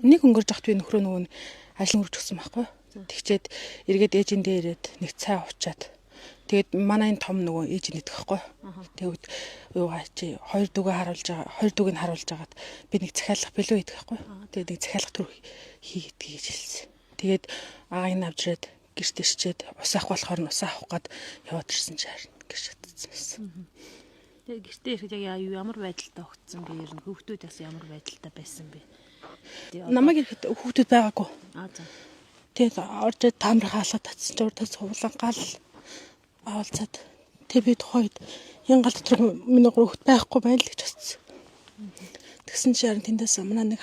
Нэг өнгөрж ахт би нөхрөө нөгөө ажил өргөж өгсөн байхгүй. Тэгчээд эргээд ээжиндээ ирээд нэг цай уучаад. Тэгээд манай энэ том нөгөө ээж нэгдэх байхгүй. Тэгээд юугаа чи хоёр дүүгээ харуулж агаад би нэг захиалах билүү идэх байхгүй. Тэгээд нэг захиалах төр хийгээд гэж хэлсэн. Тэгээд агаыг авч ирээд гэрт ирчээд ус авах болохоор ус авах гээд яваад ирсэн чи харин гэж шатсан. Тэгээд гэртээ ирэхэд яг ямар байдалтай өгцсөн бэ? Ер нь хүүхдүүд бас ямар байдалтай байсан бэ? Намайг ирэхэд хүүхдүүд байгаагүй. За. Тэгээд орж таамар хаалгаад татсан ч урдаа суулан гал аалцаад тэг би тухайд янгал дотор миний хүүхд байхгүй байл гэж бодсон. Тэгсэн чи харин тэндээс манай нэг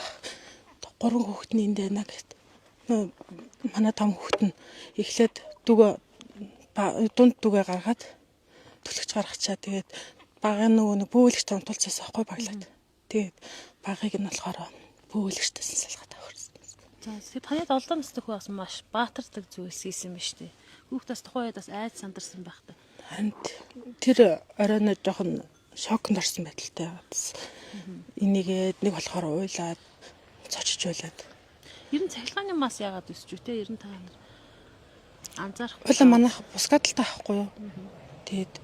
3 хүүхдний энд байна гэд. Манай том хүүхд нь эхлээд дунд дүгээ гаргаад төлөгч гаргачаа тэгээд багын нөгөө нэг бөөлөгч томтолцоос авахгүй баглаад. Тэгээд багыг нь болохоор бөөлөгчтэйсэн салгаад авахсан. За тэгээд таны олон настай хүү бас маш баатардаг зүйлс хийсэн ба штэ. Хүүхдээс тухайн үед бас айд сандарсан байх та. Харин тэр оройно жоохон шокнд орсон байдалтай байгаадс. Энийгээд нэг болохоор уйлаад цочж байлаад. Ер нь цахилгааны мас яагаад өсч үү те? Ер нь та нар анзаарах. Уйлаа манайх бусгаадалтай авахгүй юу? Тэгээд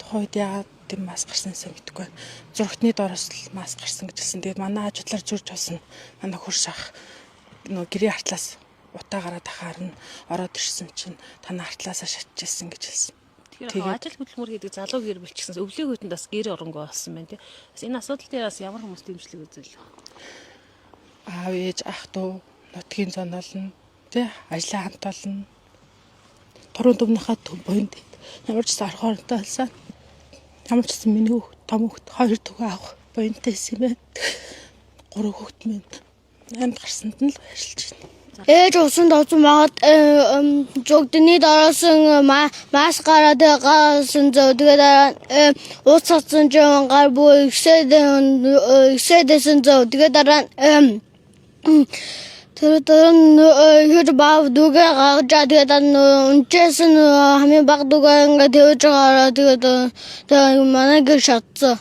тухайн үед яагаад тийм мас гарсансан гэдэггүй. Зургтны дороос л мас гарсан гэж хэлсэн. Тэгээд манай ажлаар зүрж болсон. Манай хурш ах нөгөө гэрээ хартлаас утаа гараад ахаар нь ороод ирсэн чинь танаа хартлаасаа шатчихсан гэж хэлсэн. Тэгэхээр ажил хөдөлмөр гэдэг залуу гэр бүлчсэн өвлийн хүйтэн бас гэр оронгой болсон байна тий. Бас энэ асуудал дээр бас ямар хүмүүс дэмжлэг үзэл. Аав ээж ах дүү нутгийн зоноолно тий ажлаа хамт олно. Туруу дүмнийхээ буйнд ямар ч орхоортой болсон. Ямар ч миний том хүүхд 2 түгээ авах буйнтай байсан юм байна. 3 хүүхд минь амд гарсанд нь л баярлж байна. Ээж усан тавцсан байгаад жогдны дороос мас гараад гасан зөө тэгээд ууц цацсан жон гар бүү ихсэдэсэн зөө тэгээд дараа тэр хэр бав дугээ гаргаж тэгээд унчээсэн хамгийн баг дугээ ингээд тавьж гараад тэгээд манай гэр шатсан.